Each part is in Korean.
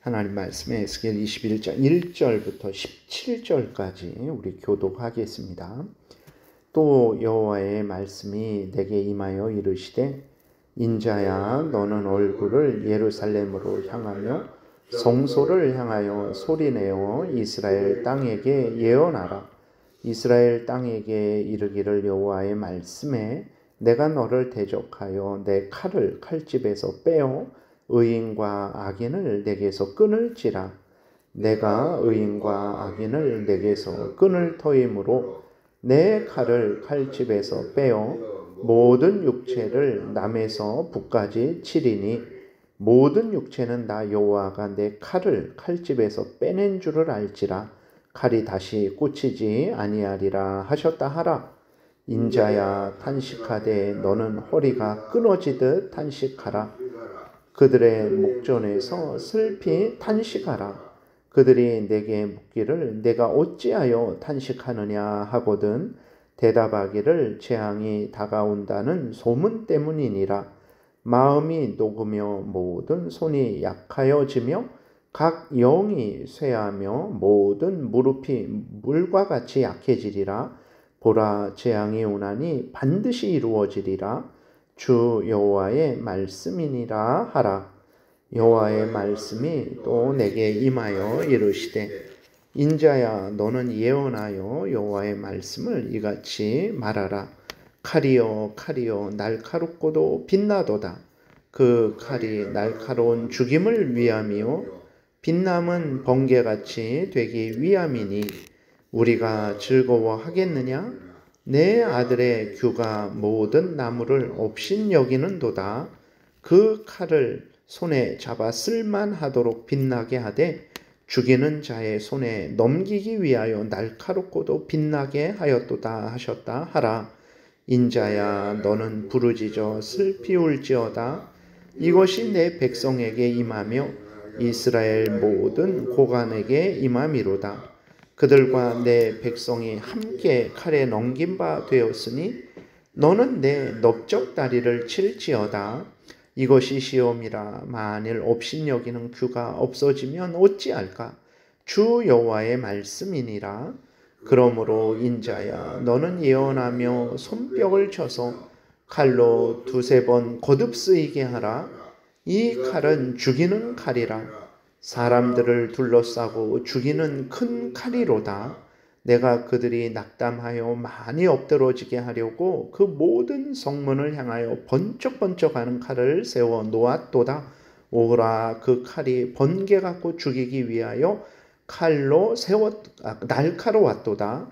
하나님 말씀에 에스겔 21장 1절부터 17절까지 우리 교독하겠습니다. 또 여호와의 말씀이 내게 임하여 이르시되 인자야 너는 얼굴을 예루살렘으로 향하며 성소를 향하여 소리내어 이스라엘 땅에게 예언하라. 이스라엘 땅에게 이르기를 여호와의 말씀에 내가 너를 대적하여 내 칼을 칼집에서 빼어 의인과 악인을 내게서 끊을지라. 내가 의인과 악인을 내게서 끊을 터이므로 내 칼을 칼집에서 빼어 모든 육체를 남에서 북까지 치리니 모든 육체는 나 여호와가 내 칼을 칼집에서 빼낸 줄을 알지라. 칼이 다시 꽂히지 아니하리라 하셨다 하라. 인자야 탄식하되 너는 허리가 끊어지듯 탄식하라. 그들의 목전에서 슬피 탄식하라. 그들이 내게 묻기를 내가 어찌하여 탄식하느냐 하거든 대답하기를 재앙이 다가온다는 소문 때문이니라. 마음이 녹으며 모든 손이 약하여지며 각 영이 쇠하며 모든 무릎이 물과 같이 약해지리라. 보라 재앙이 오나니 반드시 이루어지리라. 주 여호와의 말씀이니라 하라. 여호와의 말씀이 또 내게 임하여 이르시되 인자야 너는 예언하여 여호와의 말씀을 이같이 말하라. 칼이여 칼이여 날카롭고도 빛나도다. 그 칼이 날카로운 죽임을 위함이요 빛남은 번개같이 되기 위함이니 우리가 즐거워하겠느냐? 내 아들의 규가 모든 나무를 업신여기는도다. 그 칼을 손에 잡아 쓸만하도록 빛나게 하되 죽이는 자의 손에 넘기기 위하여 날카롭고도 빛나게 하였도다 하셨다 하라. 인자야 너는 부르짖어 슬피 울지어다. 이것이 내 백성에게 임하며 이스라엘 모든 고관에게 임함이로다. 그들과 내 백성이 함께 칼에 넘긴 바 되었으니 너는 내 넓적다리를 칠지어다. 이것이 시험이라. 만일 업신여기는 규가 없어지면 어찌할까? 주 여호와의 말씀이니라. 그러므로 인자야 너는 예언하며 손뼉을 쳐서 칼로 두세 번 거듭 쓰이게 하라. 이 칼은 죽이는 칼이라. 사람들을 둘러싸고 죽이는 큰 칼이로다. 내가 그들이 낙담하여 많이 엎드러지게 하려고 그 모든 성문을 향하여 번쩍번쩍하는 칼을 세워 놓았도다. 오라 그 칼이 번개 같고 죽이기 위하여 칼로 날카로웠도다.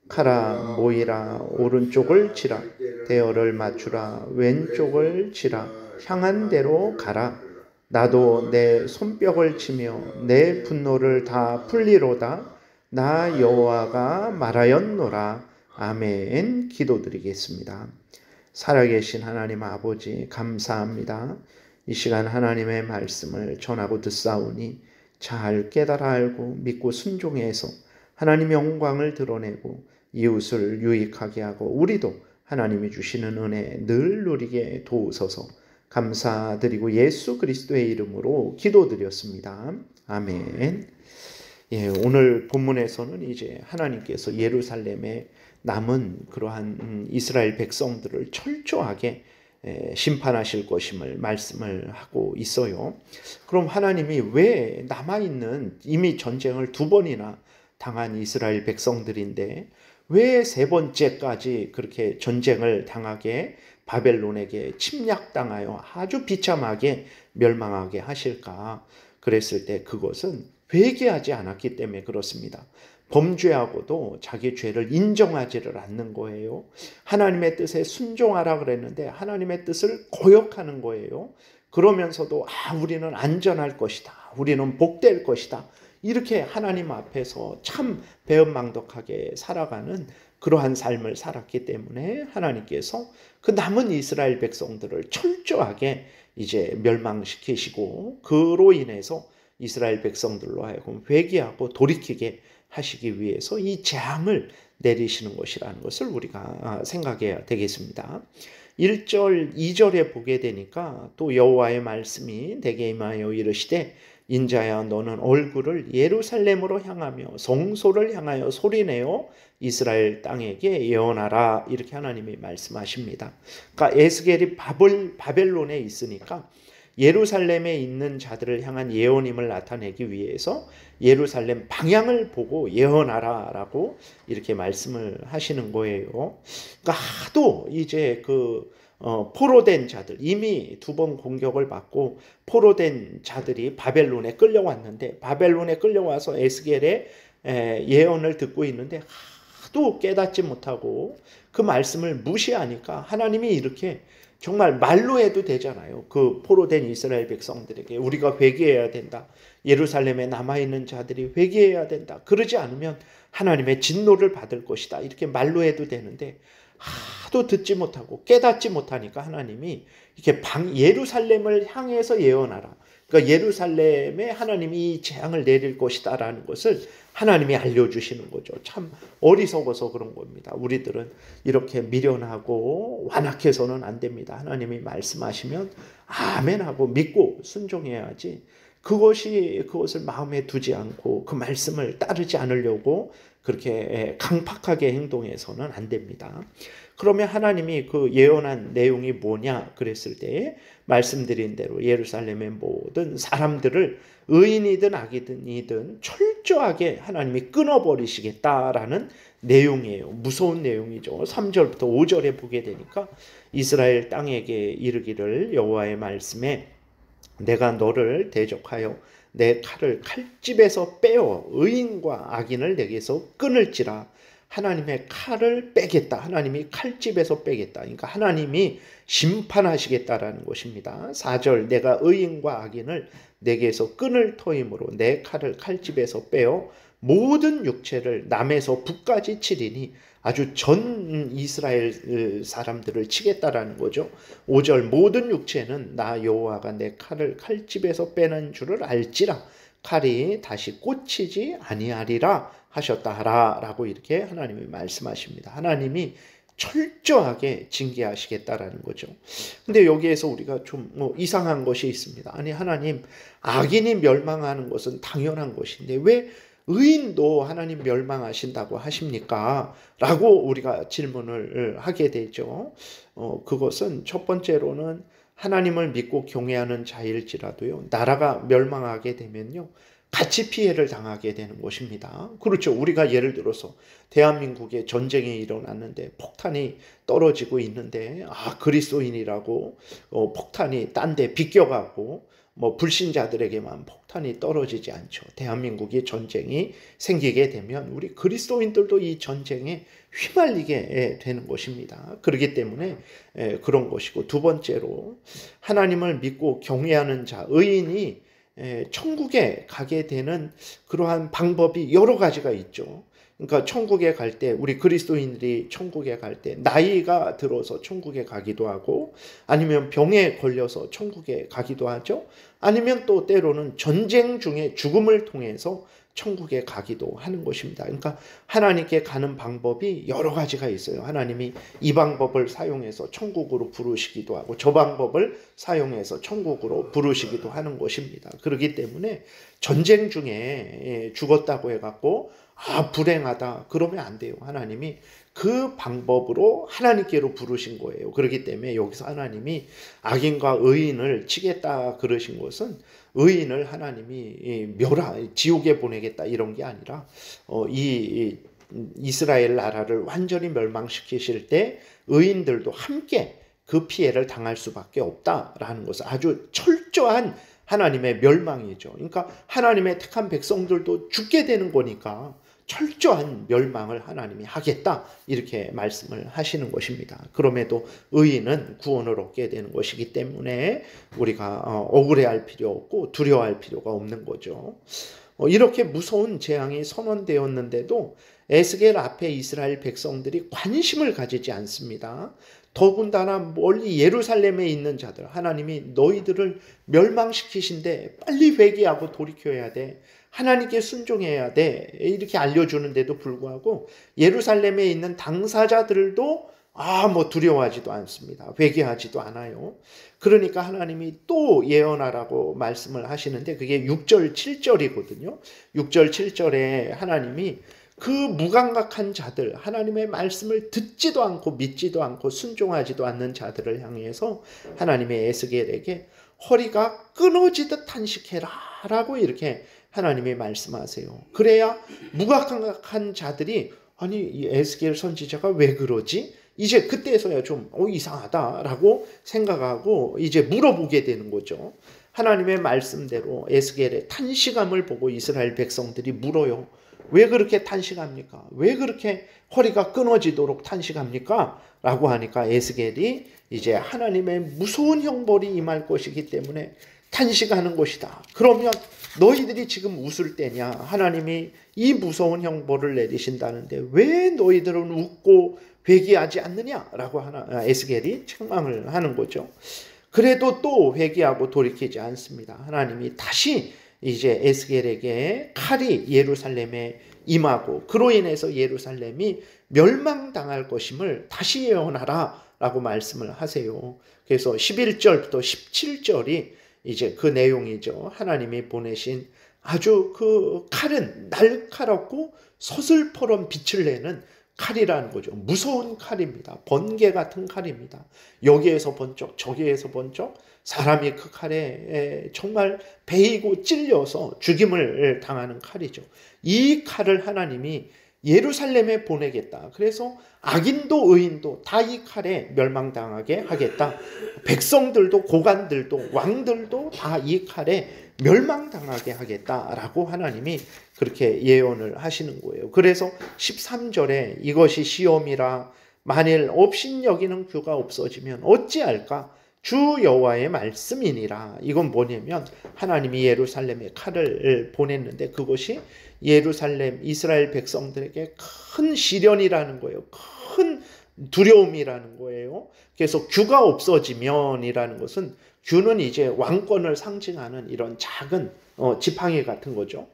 칼아 모이라 오른쪽을 치라. 대어를 맞추라. 왼쪽을 치라. 향한 대로 가라. 나도 내 손뼉을 치며 내 분노를 다 풀리로다. 나 여호와가 말하였노라. 아멘. 기도드리겠습니다. 살아계신 하나님 아버지 감사합니다. 이 시간 하나님의 말씀을 전하고 듣사오니 잘 깨달아 알고 믿고 순종해서 하나님의 영광을 드러내고 이웃을 유익하게 하고 우리도 하나님이 주시는 은혜 늘 누리게 도우소서. 감사드리고 예수 그리스도의 이름으로 기도드렸습니다. 아멘. 예, 오늘 본문에서는 이제 하나님께서 예루살렘에 남은 그러한 이스라엘 백성들을 철저하게 심판하실 것임을 말씀을 하고 있어요. 그럼 하나님이 왜 남아있는 이미 전쟁을 2번이나 당한 이스라엘 백성들인데 왜 3번째까지 그렇게 전쟁을 당하게 바벨론에게 침략당하여 아주 비참하게 멸망하게 하실까? 그랬을 때 그것은 회개하지 않았기 때문에 그렇습니다. 범죄하고도 자기 죄를 인정하지를 않는 거예요. 하나님의 뜻에 순종하라 그랬는데 하나님의 뜻을 거역하는 거예요. 그러면서도 우리는 안전할 것이다. 우리는 복될 것이다. 이렇게 하나님 앞에서 참 배은망덕하게 살아가는 그러한 삶을 살았기 때문에 하나님께서 그 남은 이스라엘 백성들을 철저하게 이제 멸망시키시고 그로 인해서 이스라엘 백성들로 하여금 회개하고 돌이키게 하시기 위해서 이 재앙을 내리시는 것이라는 것을 우리가 생각해야 되겠습니다. 1절, 2절에 보게 되니까 또 여호와의 말씀이 내게 임하여 이르시되 인자야 너는 얼굴을 예루살렘으로 향하며 성소를 향하여 소리내어 이스라엘 땅에게 예언하라. 이렇게 하나님이 말씀하십니다. 그러니까 에스겔이 바벨론에 있으니까 예루살렘에 있는 자들을 향한 예언임을 나타내기 위해서 예루살렘 방향을 보고 예언하라 라고 이렇게 말씀을 하시는 거예요. 그러니까 하도 이제 포로된 자들, 이미 2번 공격을 받고 포로된 자들이 바벨론에 끌려왔는데, 바벨론에 끌려와서 에스겔의 예언을 듣고 있는데 하도 깨닫지 못하고 그 말씀을 무시하니까 하나님이 이렇게 정말 말로 해도 되잖아요. 그 포로된 이스라엘 백성들에게 우리가 회개해야 된다. 예루살렘에 남아있는 자들이 회개해야 된다. 그러지 않으면 하나님의 진노를 받을 것이다. 이렇게 말로 해도 되는데 하도 듣지 못하고 깨닫지 못하니까 하나님이 이렇게 예루살렘을 향해서 예언하라. 그러니까 예루살렘에 하나님이 이 재앙을 내릴 것이다라는 것을 하나님이 알려주시는 거죠. 참 어리석어서 그런 겁니다. 우리들은 이렇게 미련하고 완악해서는 안 됩니다. 하나님이 말씀하시면 아멘하고 믿고 순종해야지, 그것을 마음에 두지 않고 그 말씀을 따르지 않으려고 그렇게 강팍하게 행동해서는 안 됩니다. 그러면 하나님이 그 예언한 내용이 뭐냐 그랬을 때 말씀드린 대로 예루살렘의 모든 사람들을 의인이든 악인이든 철저하게 하나님이 끊어버리시겠다라는 내용이에요. 무서운 내용이죠. 3절부터 5절에 보게 되니까 이스라엘 땅에게 이르기를 여호와의 말씀에 내가 너를 대적하여 내 칼을 칼집에서 빼어 의인과 악인을 내게서 끊을지라. 하나님의 칼을 빼겠다. 하나님이 칼집에서 빼겠다. 그러니까 하나님이 심판하시겠다라는 것입니다. 4절 내가 의인과 악인을 내게서 끊을 터이므로 내 칼을 칼집에서 빼어 모든 육체를 남에서 북까지 치리니, 아주 전 이스라엘 사람들을 치겠다라는 거죠. 5절 모든 육체는 나 여호와가 내 칼을 칼집에서 빼는 줄을 알지라. 칼이 다시 꽂히지 아니하리라 하셨다 하라라고 이렇게 하나님이 말씀하십니다. 하나님이 철저하게 징계하시겠다라는 거죠. 근데 여기에서 우리가 좀 이상한 것이 있습니다. 아니 하나님, 악인이 멸망하는 것은 당연한 것인데 왜 의인도 하나님 멸망하신다고 하십니까? 라고 우리가 질문을 하게 되죠. 그것은 첫 번째로는 하나님을 믿고 경외하는 자일지라도요, 나라가 멸망하게 되면요 같이 피해를 당하게 되는 것입니다. 그렇죠. 우리가 예를 들어서 대한민국에 전쟁이 일어났는데 폭탄이 떨어지고 있는데 그리스도인이라고 폭탄이 딴 데 비껴가고 불신자들에게만 폭탄이 떨어지지 않죠. 대한민국에 전쟁이 생기게 되면 우리 그리스도인들도 이 전쟁에 휘말리게 되는 것입니다. 그렇기 때문에 그런 것이고, 두 번째로 하나님을 믿고 경외하는 자, 의인이 천국에 가게 되는 그러한 방법이 여러 가지가 있죠. 그러니까 천국에 갈 때, 우리 그리스도인들이 천국에 갈 때 나이가 들어서 천국에 가기도 하고, 아니면 병에 걸려서 천국에 가기도 하죠. 아니면 또 때로는 전쟁 중에 죽음을 통해서 천국에 가기도 하는 것입니다. 그러니까 하나님께 가는 방법이 여러 가지가 있어요. 하나님이 이 방법을 사용해서 천국으로 부르시기도 하고 저 방법을 사용해서 천국으로 부르시기도 하는 것입니다. 그렇기 때문에 전쟁 중에 죽었다고 해갖고 불행하다 그러면 안 돼요. 하나님이 그 방법으로 하나님께로 부르신 거예요. 그렇기 때문에 여기서 하나님이 악인과 의인을 치겠다 그러신 것은 의인을 하나님이 지옥에 보내겠다 이런 게 아니라 이 이스라엘 나라를 완전히 멸망시키실 때 의인들도 함께 그 피해를 당할 수밖에 없다라는 것은 아주 철저한 하나님의 멸망이죠. 그러니까 하나님의 택한 백성들도 죽게 되는 거니까 철저한 멸망을 하나님이 하겠다 이렇게 말씀을 하시는 것입니다. 그럼에도 의인은 구원을 얻게 되는 것이기 때문에 우리가 억울해할 필요 없고 두려워할 필요가 없는 거죠. 이렇게 무서운 재앙이 선언되었는데도 에스겔 앞에 이스라엘 백성들이 관심을 가지지 않습니다. 더군다나 멀리 예루살렘에 있는 자들, 하나님이 너희들을 멸망시키신데 빨리 회개하고 돌이켜야 돼, 하나님께 순종해야 돼 이렇게 알려주는데도 불구하고 예루살렘에 있는 당사자들도 뭐 두려워하지도 않습니다. 회개하지도 않아요. 그러니까 하나님이 또 예언하라고 말씀을 하시는데 그게 6절 7절이거든요. 6절 7절에 하나님이 그 무감각한 자들, 하나님의 말씀을 듣지도 않고 믿지도 않고 순종하지도 않는 자들을 향해서 하나님의 에스겔에게 허리가 끊어지듯 탄식해라 라고 이렇게 하나님이 말씀하세요. 그래야 무감각한 자들이 아니 이 에스겔 선지자가 왜 그러지? 이제 그때서야 좀 이상하다라고 생각하고 이제 물어보게 되는 거죠. 하나님의 말씀대로 에스겔의 탄식함을 보고 이스라엘 백성들이 물어요. 왜 그렇게 탄식합니까? 왜 그렇게 허리가 끊어지도록 탄식합니까? 라고 하니까 에스겔이 이제 하나님의 무서운 형벌이 임할 것이기 때문에 탄식하는 것이다. 그러면 너희들이 지금 웃을 때냐? 하나님이 이 무서운 형벌을 내리신다는데 왜 너희들은 웃고 회개하지 않느냐라고 에스겔이 책망을 하는 거죠. 그래도 또 회개하고 돌이키지 않습니다. 하나님이 다시 이제 에스겔에게 칼이 예루살렘에 임하고 그로 인해서 예루살렘이 멸망당할 것임을 다시 예언하라 라고 말씀을 하세요. 그래서 11절부터 17절이 이제 그 내용이죠. 하나님이 보내신 아주 그 칼은 날카롭고 서슬퍼런 빛을 내는 칼이라는 거죠. 무서운 칼입니다. 번개 같은 칼입니다. 여기에서 번쩍 저기에서 번쩍 사람이 그 칼에 정말 베이고 찔려서 죽임을 당하는 칼이죠. 이 칼을 하나님이 예루살렘에 보내겠다. 그래서 악인도 의인도 다 이 칼에 멸망당하게 하겠다. 백성들도 고관들도 왕들도 다 이 칼에 멸망당하게 하겠다라고 하나님이 그렇게 예언을 하시는 거예요. 그래서 13절에 이것이 시험이라 만일 업신여기는 규가 없어지면 어찌할까? 주 여호와의 말씀이니라. 이건 뭐냐면 하나님이 예루살렘에 칼을 보냈는데 그것이 예루살렘 이스라엘 백성들에게 큰 시련이라는 거예요. 큰 두려움이라는 거예요. 그래서 규가 없어지면이라는 것은 규는 이제 왕권을 상징하는 이런 작은 지팡이 같은 거죠.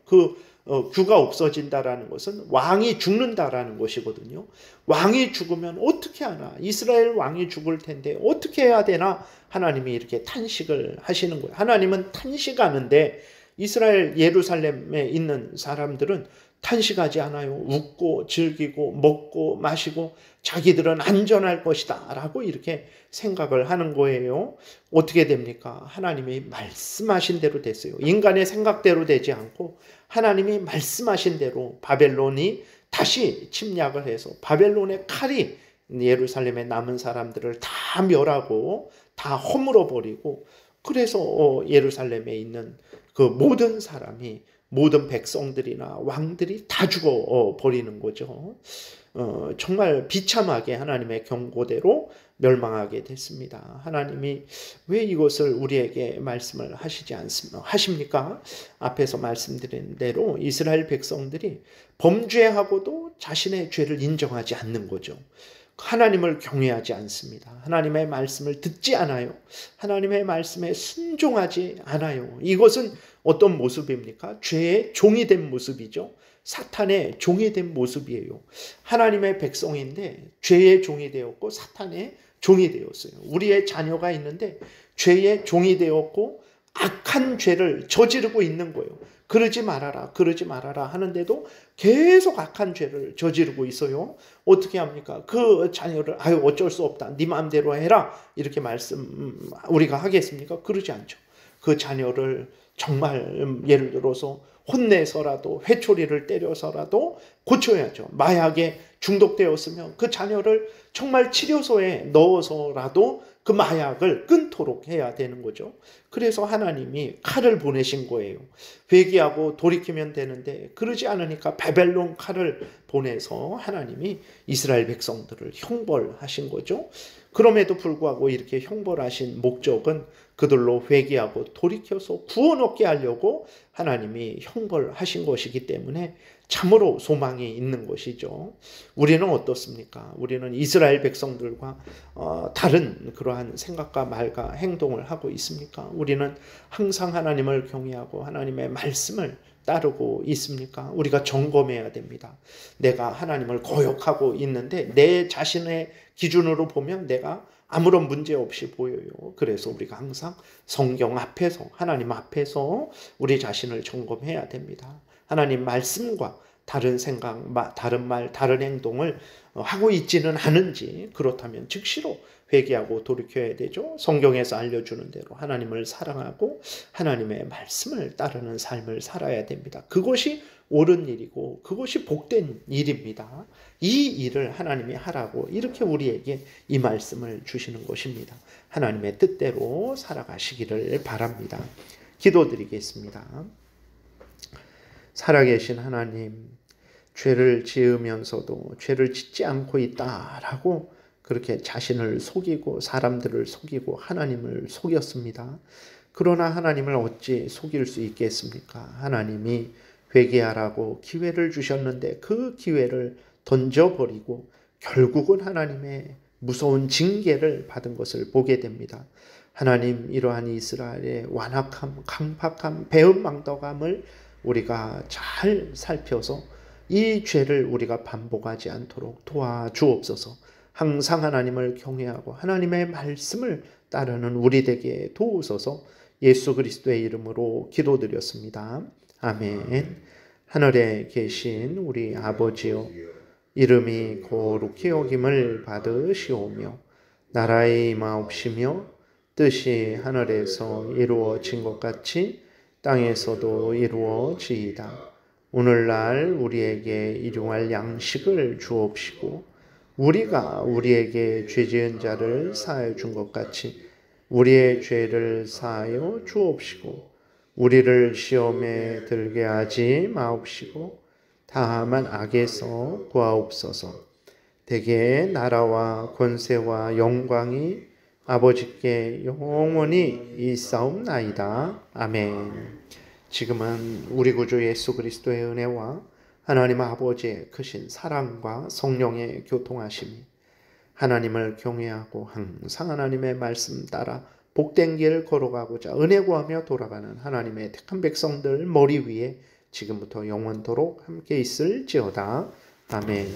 규가 없어진다라는 것은 왕이 죽는다라는 것이거든요. 왕이 죽으면 어떻게 하나? 이스라엘 왕이 죽을 텐데 어떻게 해야 되나? 하나님이 이렇게 탄식을 하시는 거예요. 하나님은 탄식하는데 이스라엘 예루살렘에 있는 사람들은 탄식하지 않아요. 웃고 즐기고 먹고 마시고 자기들은 안전할 것이다 라고 이렇게 생각을 하는 거예요. 어떻게 됩니까? 하나님이 말씀하신 대로 됐어요. 인간의 생각대로 되지 않고 하나님이 말씀하신 대로 바벨론이 다시 침략을 해서 바벨론의 칼이 예루살렘에 남은 사람들을 다 멸하고 다 허물어 버리고 그래서 예루살렘에 있는 그 모든 사람이 모든 백성들이나 왕들이 다 죽어 버리는 거죠. 정말 비참하게 하나님의 경고대로 멸망하게 됐습니다. 하나님이 왜 이것을 우리에게 말씀을 하십니까? 앞에서 말씀드린 대로 이스라엘 백성들이 범죄하고도 자신의 죄를 인정하지 않는 거죠. 하나님을 경외하지 않습니다. 하나님의 말씀을 듣지 않아요. 하나님의 말씀에 순종하지 않아요. 이것은 어떤 모습입니까? 죄의 종이 된 모습이죠. 사탄의 종이 된 모습이에요. 하나님의 백성인데 죄의 종이 되었고 사탄의 종이 되었어요. 우리의 자녀가 있는데 죄의 종이 되었고 악한 죄를 저지르고 있는 거예요. 그러지 말아라, 그러지 말아라 하는데도 계속 악한 죄를 저지르고 있어요. 어떻게 합니까? 그 자녀를 어쩔 수 없다, 네 마음대로 해라 이렇게 우리가 하겠습니까? 그러지 않죠. 그 자녀를 정말 예를 들어서 혼내서라도 회초리를 때려서라도 고쳐야죠. 마약에 중독되었으면 그 자녀를 정말 치료소에 넣어서라도 그 마약을 끊도록 해야 되는 거죠. 그래서 하나님이 칼을 보내신 거예요. 회개하고 돌이키면 되는데 그러지 않으니까 바벨론 칼을 보내서 하나님이 이스라엘 백성들을 형벌하신 거죠. 그럼에도 불구하고 이렇게 형벌하신 목적은 그들로 회개하고 돌이켜서 구원 얻게 하려고 하나님이 형벌하신 것이기 때문에 참으로 소망이 있는 것이죠. 우리는 어떻습니까? 우리는 이스라엘 백성들과 다른 그러한 생각과 말과 행동을 하고 있습니까? 우리는 항상 하나님을 경외하고 하나님의 말씀을 따르고 있습니까? 우리가 점검해야 됩니다. 내가 하나님을 거역하고 있는데 내 자신의 기준으로 보면 내가 아무런 문제 없이 보여요. 그래서 우리가 항상 성경 앞에서, 하나님 앞에서 우리 자신을 점검해야 됩니다. 하나님 말씀과 다른 생각, 다른 말, 다른 행동을 하고 있지는 않은지, 그렇다면 즉시로 회개하고 돌이켜야 되죠. 성경에서 알려주는 대로 하나님을 사랑하고 하나님의 말씀을 따르는 삶을 살아야 됩니다. 그것이 옳은 일이고 그것이 복된 일입니다. 이 일을 하나님이 하라고 이렇게 우리에게 이 말씀을 주시는 것입니다. 하나님의 뜻대로 살아가시기를 바랍니다. 기도드리겠습니다. 살아계신 하나님, 죄를 지으면서도 죄를 짓지 않고 있다라고 그렇게 자신을 속이고 사람들을 속이고 하나님을 속였습니다. 그러나 하나님을 어찌 속일 수 있겠습니까? 하나님이 회개하라고 기회를 주셨는데 그 기회를 던져버리고 결국은 하나님의 무서운 징계를 받은 것을 보게 됩니다. 하나님, 이러한 이스라엘의 완악함, 강팍함, 배은망덕함을 우리가 잘 살펴서 이 죄를 우리가 반복하지 않도록 도와주옵소서. 항상 하나님을 경외하고 하나님의 말씀을 따르는 우리 되게 도우소서. 예수 그리스도의 이름으로 기도드렸습니다. 아멘. 하늘에 계신 우리 아버지여, 이름이 거룩히 여김을 받으시오며 나라의 임하옵시며 뜻이 하늘에서 이루어진 것 같이 땅에서도 이루어지이다. 오늘날 우리에게 일용할 양식을 주옵시고 우리가 우리에게 죄 지은 자를 사하여 준 것 같이 우리의 죄를 사하여 주옵시고 우리를 시험에 들게 하지 마옵시고 다만 악에서 구하옵소서. 대개 나라와 권세와 영광이 아버지께 영원히 있사옵나이다. 아멘. 지금은 우리 구주 예수 그리스도의 은혜와 하나님 아버지의 크신 사랑과 성령의 교통하심이 하나님을 경외하고 항상 하나님의 말씀 따라 복된 길 걸어가고자 은혜 구하며 돌아가는 하나님의 택한 백성들 머리 위에 지금부터 영원토록 함께 있을지어다. 아멘.